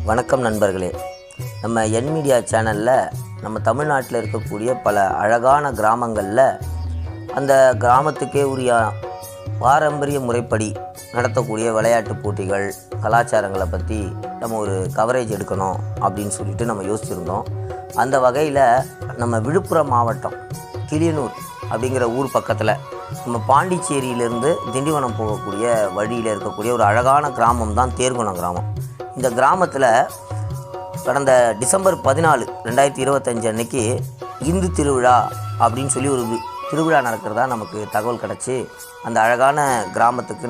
வணக்கம் நண்பர்களே. நம்ம என் மீடியா சேனலில் நம்ம தமிழ்நாட்டில் இருக்கக்கூடிய பல அழகான கிராமங்களில் அந்த கிராமத்துக்கே உரிய பாரம்பரிய முறைப்படி நடத்தக்கூடிய விளையாட்டு போட்டிகள், கலாச்சாரங்களை பற்றி நம்ம ஒரு கவரேஜ் எடுக்கணும் அப்படின்னு சொல்லிட்டு நம்ம யோசிச்சுருந்தோம். அந்த வகையில் நம்ம விழுப்புரம் மாவட்டம் கிளியனூர் அப்படிங்கிற ஊர் பக்கத்தில் நம்ம பாண்டிச்சேரியிலேருந்து திண்டிவனம் போகக்கூடிய வழியில் இருக்கக்கூடிய ஒரு அழகான கிராமம் தான் தேர்குணம் கிராமம். இந்த கிராமத்தில் கடந்த டிசம்பர் 14, 2025 அன்னைக்கு இந்து திருவிழா அப்படின்னு சொல்லி ஒரு திருவிழா நடக்கிறதா நமக்கு தகவல் கிடச்சி அந்த அழகான கிராமத்துக்கு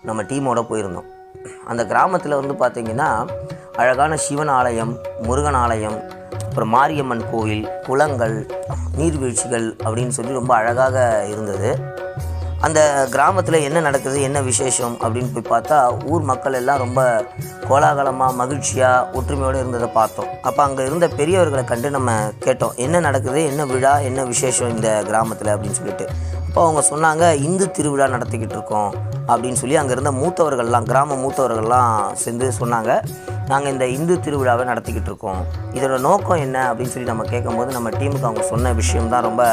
நம்ம டீமோடு போயிருந்தோம். அந்த கிராமத்தில் பார்த்திங்கன்னா அழகான சிவன் ஆலயம், முருகன் ஆலயம், அப்புறம் மாரியம்மன் கோயில், குளங்கள், நீர்வீழ்ச்சிகள் அப்படின்னு சொல்லி ரொம்ப அழகாக இருந்தது. அந்த கிராமத்தில் என்ன நடக்குது, என்ன விசேஷம் அப்படின்னு போய் பார்த்தா ஊர் மக்கள் எல்லாம் ரொம்ப கோலாகலமாக, மகிழ்ச்சியாக, ஒற்றுமையோடு இருந்ததை பார்த்தோம். அப்போ அங்கே இருந்த பெரியவர்களை கண்டு நம்ம கேட்டோம், என்ன நடக்குது, என்ன விழா, என்ன விசேஷம் இந்த கிராமத்தில் அப்படின்னு சொல்லிட்டு. அப்போ அவங்க சொன்னாங்க, இந்து திருவிழா நடத்திக்கிட்டு இருக்கோம் அப்படின்னு சொல்லி அங்கே இருந்த மூத்தவர்கள்லாம், கிராம மூத்தவர்கள்லாம் சேர்ந்து சொன்னாங்க, நாங்கள் இந்த இந்து திருவிழாவை நடத்திக்கிட்டு இருக்கோம், இதோட நோக்கம் என்ன அப்படின்னு சொல்லி நம்ம கேட்கும்போது நம்ம டீமுக்கு அவங்க சொன்ன விஷயம் தான் ரொம்ப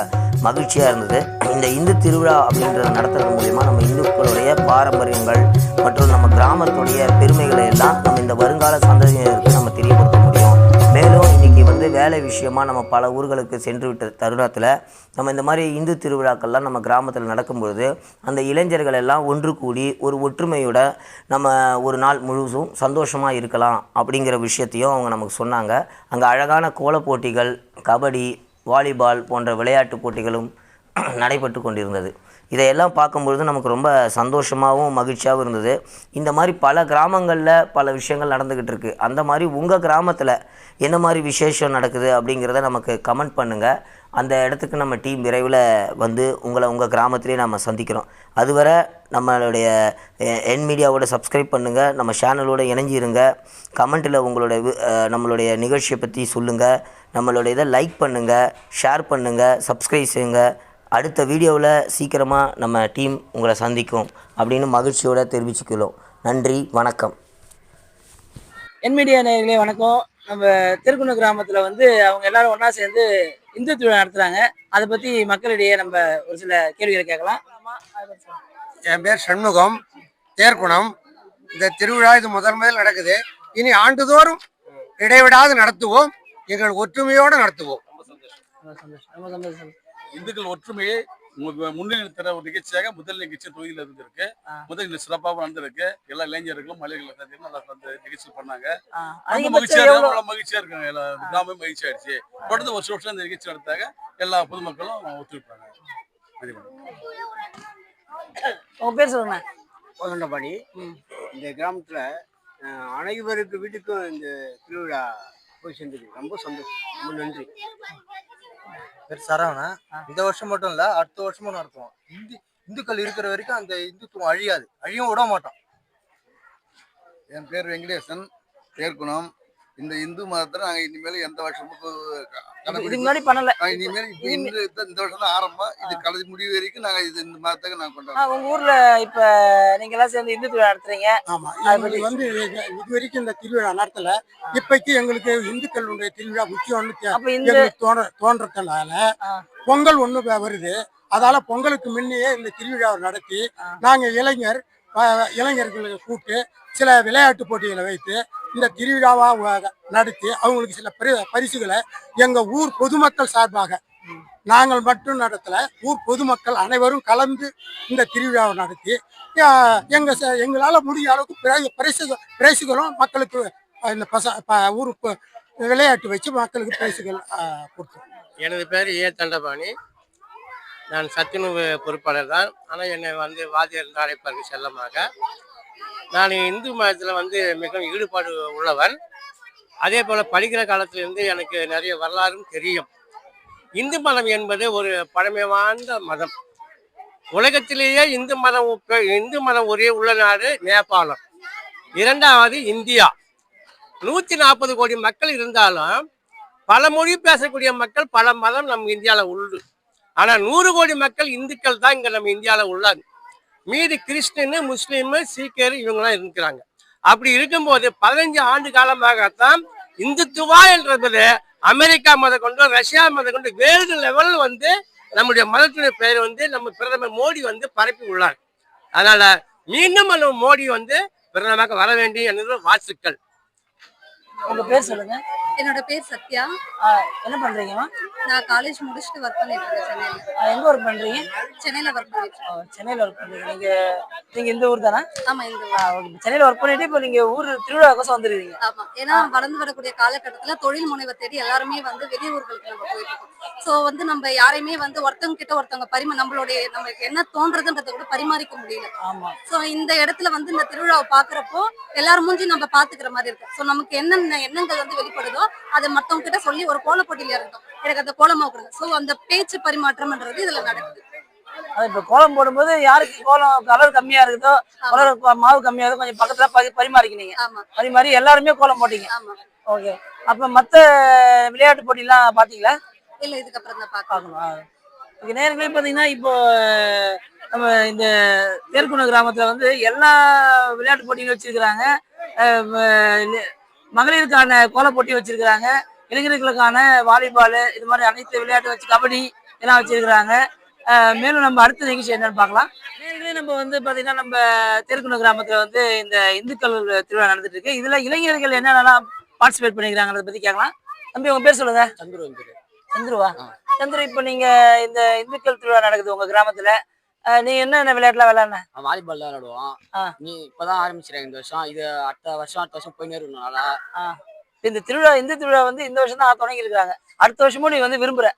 மகிழ்ச்சியாக இருந்தது. இந்த இந்து திருவிழா அப்படின்றத நடத்துறது மூலிமா நம்ம இந்துக்களுடைய பாரம்பரியங்கள் மற்றும் நம்ம கிராமத்துடைய பெருமைகளை எல்லாம் நம்ம இந்த வருங்கால சந்ததியினருக்கு நம்ம தெரியப்படுத்த முடியும். மேலும் இன்றைக்கி வேலை விஷயமாக நம்ம பல ஊர்களுக்கு சென்று விட்ட தருணத்தில் நம்ம இந்த மாதிரி இந்து திருவிழாக்கள்லாம் நம்ம கிராமத்தில் நடக்கும்பொழுது அந்த இளைஞர்கள் எல்லாம் ஒன்று கூடி ஒரு ஒற்றுமையோட நம்ம ஒரு நாள் முழுவதும் சந்தோஷமாக இருக்கலாம் அப்படிங்கிற விஷயத்தையும் அவங்க நமக்கு சொன்னாங்க. அங்கே அழகான கோலப் போட்டிகள், கபடி, வாலிபால் போன்ற விளையாட்டு போட்டிகளும் நடைபெற்று கொண்டிருந்தது. இதையெல்லாம் பார்க்கும்பொழுது நமக்கு ரொம்ப சந்தோஷமாகவும் மகிழ்ச்சியாகவும் இருந்தது. இந்த மாதிரி பல கிராமங்களில் பல விஷயங்கள் நடந்துக்கிட்டு இருக்குது. அந்த மாதிரி உங்கள் கிராமத்தில் என்ன மாதிரி விசேஷம் நடக்குது அப்படிங்கிறத நமக்கு கமெண்ட் பண்ணுங்கள். அந்த இடத்துக்கு நம்ம டீம் விரைவில் உங்கள் கிராமத்திலே நம்ம சந்திக்கிறோம். அதுவரை நம்மளுடைய என் மீடியாவோட சப்ஸ்கிரைப் பண்ணுங்கள், நம்ம சேனலோட இணைஞ்சிருங்க. கமெண்ட்டில் நம்மளுடைய நிகழ்ச்சியை பற்றி சொல்லுங்கள், நம்மளுடைய இதை லைக் பண்ணுங்கள், ஷேர் பண்ணுங்கள், சப்ஸ்கிரைப் செய்யுங்க. அடுத்த வீடியோவில் சீக்கிரமாக நம்ம டீம் உங்களை சந்திக்கும் அப்படின்னு மகிழ்ச்சியோடு தெரிவிச்சுக்கிறோம். நன்றி, வணக்கம். என் மீடியா நேயர்களே வணக்கம். நம்ம திருக்குணம் கிராமத்தில் அவங்க எல்லாரும் ஒன்றா சேர்ந்து இந்து திருவிழா நடத்துகிறாங்க. அதை பற்றி மக்களிடையே நம்ம ஒரு சில கேள்விகளை கேட்கலாம். என் பேர் சண்முகம், தேர்குணம். இந்த திருவிழா இது முதல் நடக்குது. இனி ஆண்டுதோறும் இடைவிடாது நடத்துவோம். எங்கள் ஒற்றுமையோடு நடத்துவோம். ரொம்ப சந்தோஷம். இந்துக்கள் ஒற்றுமையை முன்னிலை தர ஒரு நிகழ்ச்சியாக முதல் நிகழ்ச்சி தொகுதியில் இருந்திருக்கு. முதல் சிறப்பாக நடந்திருக்கு. எல்லா இளைஞர்களும் மலைகளை நல்லா நிகழ்ச்சி பண்ணாங்க. மகிழ்ச்சியா இருக்காங்க. எல்லா கிராமமும் மகிழ்ச்சி ஆயிடுச்சு. தொடர்ந்து வருஷம் இந்த நிகழ்ச்சி நடத்தாங்க. எல்லா பொதுமக்களும் ஒத்துழைப்பாங்க. உங்க பேர் சொல்லுங்க. கோதண்டபாடி. இந்த கிராமத்துல அனைவருக்கு வீட்டுக்கும் இந்த திருவிழா போய் செஞ்சது ரொம்ப சந்தோஷம். ரொம்ப நன்றி. பேர் சரவணா. இந்த வருஷம் மட்டும் இல்ல, அடுத்த வருஷமும் நடத்துவோம். இந்துக்கள் இருக்கிற வரைக்கும் அந்த இந்துத்துவம் அழியாது, அழியும் விட மாட்டோம். என் பேர் வெங்கடேசன், தேர்குணம். இந்த இந்து மதத்துல நாங்க இனிமேல் எந்த வருஷமும் முன்னாடி பண்ணல. இனிமேல் இந்த வருஷம் தான் ஆரம்பம். இது கடைசி முடிவு வரைக்கும் நாங்க இந்த மதத்துக்கு நாங்க கொண்டாடுறோம். உங்க ஊர்ல இப்ப நீங்க எல்லாம் சேர்ந்து இந்து திருவிழா நடத்துறீங்க. ஆமா, இது வரைக்கும் இந்த திருவிழா நடத்தல. இப்பைக்கு எங்களுக்கு இந்துக்களுடைய திருவிழா முக்கியம்னு தோன்றதுனால பொங்கல் ஒண்ணு வருது. அதால பொங்கலுக்கு முன்னையே இந்த திருவிழாவை நடத்தி நாங்க இளைஞர்களை கூப்பிட்டு சில விளையாட்டு போட்டிகளை வைத்து இந்த திருவிழாவா நடத்தி அவங்களுக்கு சில பரிசுகளை எங்க ஊர் பொதுமக்கள் சார்பாக நாங்கள் மட்டும் நடத்தல, ஊர் பொதுமக்கள் அனைவரும் கலந்து இந்த திருவிழாவை நடத்தி எங்களால முடிய அளவுக்கு பிரைசுகளும் மக்களுக்கு இந்த ஊருக்கு விளையாட்டு வச்சு மக்களுக்கு பிரைசுகள் கொடுத்தோம். எனது பேர் ஏ தண்டபாணி. நான் சத்துணவு பொறுப்பாளர் தான். ஆனால் என்னை வாத்தியார் என்று அழைப்பார்கள் செல்லமாக. நான் இந்து மதத்தில் மிகவும் ஈடுபாடு உள்ளவன். அதே போல் படிக்கிற காலத்திலிருந்து எனக்கு நிறைய வரலாறும் தெரியும். இந்து மதம் என்பது ஒரு பழமை வாய்ந்த மதம். உலகத்திலேயே இந்து மதம் ஒரே உள்ள நாடு நேபாளம். இரண்டாவது இந்தியா. 140 கோடி மக்கள் இருந்தாலும் பல மொழி பேசக்கூடிய மக்கள், பல மதம் நம்ம இந்தியாவில் உண்டு. ஆனால் 100 கோடி மக்கள் இந்துக்கள் தான் இங்கே நம்ம இந்தியாவில் உள்ளாங்க. மீதி கிறிஸ்டின், முஸ்லீமு, சீக்கியர் இவங்கெல்லாம் இருக்கிறாங்க. அப்படி இருக்கும்போது 15 ஆண்டு காலமாகத்தான் இந்துத்துவா என்றது அமெரிக்கா கொண்டு ரஷ்யா கொண்டு வேறு லெவல் வந்து நம்முடைய மதத்தினுடைய பெயர் வந்து நம்ம பிரதமர் மோடி வந்து பரப்பி உள்ளார். அதனால மீண்டும் அந்த மோடி வந்து பிரதமராக வர வேண்டும் என்ற வாழ்த்துக்கள். உங்க பேர் சொல்லுங்க. என்னோட பேர் சத்யா. என்ன பண்றீங்கம்மா? நான் காலேஜ் முடிச்சுட்டு ஒர்க் பண்ணிட்டு இருக்கேன் சென்னையில. எங்க ஒர்க் பண்றீங்க? சென்னையில ஒர்க் பண்ணிட்டு இருக்கேன். சென்னையில ஒர்க் பண்றீங்க. நீங்க இந்த ஊர் தானா? ஆமா, இந்த ஊர். சென்னையில ஒர்க் பண்ணிட்டு இப்போ நீங்க ஊர் திருவிழாவுக்கு வந்துருக்கீங்க. ஆமா, ஏன்னா வளர்ந்து வரக்கூடிய காலகட்டத்துல தொழில் முனைவை தேடி எல்லாருமே வந்து வெளியூர்களுக்கு நம்ம போயிட்டு இருக்கோம். சோ வந்து நம்ம யாரையுமே வந்து ஒருத்தவங்க கிட்ட ஒருத்தவங்க நம்மளுடைய நமக்கு என்ன தோன்றதுன்றத கூட பரிமாறிக்க முடியல. ஆமா. சோ இந்த இடத்துல வந்து இந்த திருவிழாவை பாக்குறப்போ எல்லாரும் மூஞ்சி நம்ம பாத்துக்கிற மாதிரி இருக்கு. சோ நமக்கு என்னென்ன எண்ணங்கள் வந்து வெளிப்படுதோ அதை மத்தவங்க கிட்ட சொல்லி ஒரு கோல போட்டியில இருக்கோம், எனக்கு அந்த கோலமா கொடுங்க. சோ அந்த பேச்சு பரிமாற்றம்ன்றது இதுல நடக்குது. இப்ப கோலம் போடும்போது யாருக்கு கோலம் கலர் கம்மியா இருக்குதோ, கலர் மாவு கம்மியா இருக்கோ கொஞ்சம் பக்கத்துல பரிமாறிக்கினீங்க. ஆமா, பரிமாறி எல்லாருமே கோலம் போட்டீங்க. ஆமா. ஓகே. அப்ப மத்த விளையாட்டு போட்டி எல்லாம் பாத்தீங்களா? இல்ல, இதுக்கப்புறம் தான் பார்க்கணும். ஓகே. நேரங்களே பாத்தீங்கன்னா இப்போ நம்ம இந்த தேர்க்குணம் கிராமத்துல வந்து எல்லா விளையாட்டு போட்டியும் வச்சிருக்கிறாங்க. மகளிருக்கான கோல போட்டி வச்சிருக்கிறாங்க, இளைஞர்களுக்கான வாலிபால், இது மாதிரி அனைத்து விளையாட்டு வச்சு கபடி எல்லாம் வச்சிருக்கிறாங்க. மேலும் நம்ம அடுத்த நிகழ்ச்சி என்னன்னு பார்க்கலாம். நேர்களே நம்ம வந்து பாத்தீங்கன்னா நம்ம தேர்க்குணம் கிராமத்துல வந்து இந்த இந்துக்கள் திருவிழா நடந்துட்டு இருக்கு. இதுல இளைஞர்கள் என்னென்னலாம் பார்ட்டிசிபேட் பண்ணிக்கிறாங்கிறத பத்தி கேட்கலாம். தம்பி உங்க பேர் சொல்லுங்க. சந்துருவா? சந்துரு, இப்போ நீங்க இந்த இந்துக்கள் திருவிழா நடக்குது உங்க கிராமத்துல, நீங்க என்ன விளையாட்டுலாம் விளையாடுன? வாலிபால் தான் விளையாடுவோம். நீ இப்பதான் ஆரம்பிச்சிருக்கேன் இந்த வருஷம். இது அடுத்த வருஷம் போயினே இருக்கணும்னால இந்த திருவிழா வந்து இந்த வருஷம் தான் தொடங்கி இருக்காங்க. அடுத்த வருஷமும் நீங்க வந்து விரும்புற?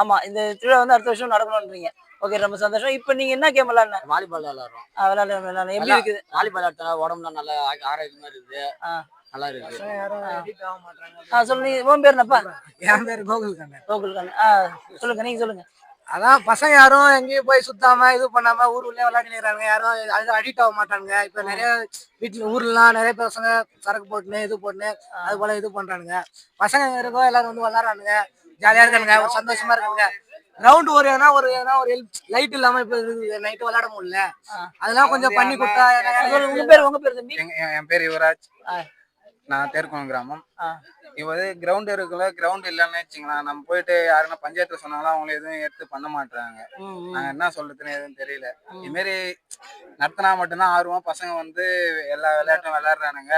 ஆமா, இந்த திருவிழா வந்து அடுத்த வருஷம் நடக்கணும்ன்றீங்க. ஓகே, ரொம்ப சந்தோஷம். இப்போ நீங்க என்ன கேம் விளையாடுன? வாலிபால் தான் விளையாடுறோம். விளையாடுறோம். எப்படி இருக்குது வாலிபால் விளையாடுறதுனால உடம்புலாம் நல்லா ஆரோக்கியமா இருக்குது, நல்லா இருக்கு. சொல்லு. நீ உன் பேர் என்னப்பா? என் பேர் கோகுல்கண்ணன். சொல்லுங்க, நீங்க சொல்லுங்க. அதான் பசங்க யாரும் எங்கேயும் போய் சுத்தாம இது பண்ணாம ஊருக்குள்ளே விளையாடிக்கிறாங்க. யாரும் அது அடிக்ட் ஆக மாட்டானுங்க. இப்ப நிறைய வீட்டுல ஊர்லாம் நிறைய பசங்க சரக்கு போட்டுன்னு இது போட்டுன்னு அது போல இது பண்றானுங்க. பசங்க இருக்கோ எல்லாரும் வந்து விளையாடுறானுங்க, ஜாலியா இருக்கானுங்க, ஒரு சந்தோஷமா இருக்காங்க. கிரவுண்ட் ஒரு லைட் இல்லாம இப்ப நைட்டு விளையாட முடியல. அதெல்லாம் கொஞ்சம் பண்ணி கொடுத்தா. உங்க பேர் தம்பி? என் பேர் யுவராஜ். நான் தேர்க்குணம் கிராமம். இப்போ வந்து கிரவுண்ட் இருக்குல்ல, கிரவுண்ட் இல்லைன்னு வச்சுங்களேன், நம்ம போயிட்டு யாருன்னா பஞ்சாயத்துல சொன்னாலும் அவங்கள எதுவும் எடுத்து பண்ண மாட்டாங்க. நாங்க என்ன சொல்றதுன்னு எதுவும் தெரியல. இது மாதிரி நடத்தினா மட்டும்தான் ஆர்வம். பசங்க வந்து எல்லா விளையாட்டும் விளையாடுறானுங்க.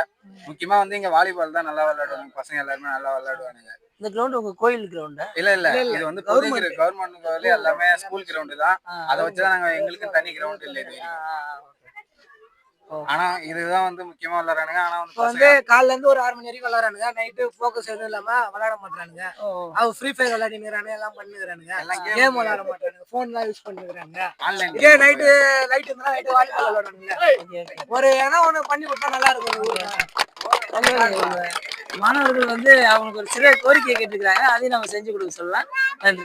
முக்கியமா வந்து இங்க வாலிபால் தான் நல்லா விளையாடுவாங்க. பசங்க எல்லாருமே நல்லா விளையாடுவானுங்க. இந்த கிரவுண்ட் உங்க கோயில் கிரவுண்ட்? இல்ல, இது வந்து கவர்மெண்ட் எல்லாமே ஸ்கூல் கிரவுண்ட் தான். அதை வச்சுதான் நாங்க எங்களுக்கு தனி கிரவுண்ட் இல்லை இது. ஆனா இதுதான் வந்து முக்கியமா விளையாடுறானுங்க. ஆனா வந்து காலைல இருந்து ஒரு 6 மணி வரைக்கும் விளையாடுறானுங்க. நைட்டு போக்கஸ் எதுவும் இல்லாம விளையாட மாட்டானுங்க. அவங்க ஃப்ரீ ஃபயர் விளையாடிக்கிறானுங்க, எல்லாம் பண்ணிக்கிறானுங்க. கேம் விளையாட மாட்டானுங்க, போன் எல்லாம் யூஸ் பண்ணிக்கிறாங்க. இதே நைட்டு இருந்தா நைட்டு வாலிபால் விளையாடுறானுங்க. ஒரு ஏன்னா ஒண்ணு பண்ணி கொடுத்தா நல்லா இருக்கும். மாணவர்கள் வந்து அவங்களுக்கு ஒரு சில கோரிக்கை கேட்டுக்கிறாங்க, அதையும் நம்ம செஞ்சு கொடுக்க சொல்லலாம். நன்றி.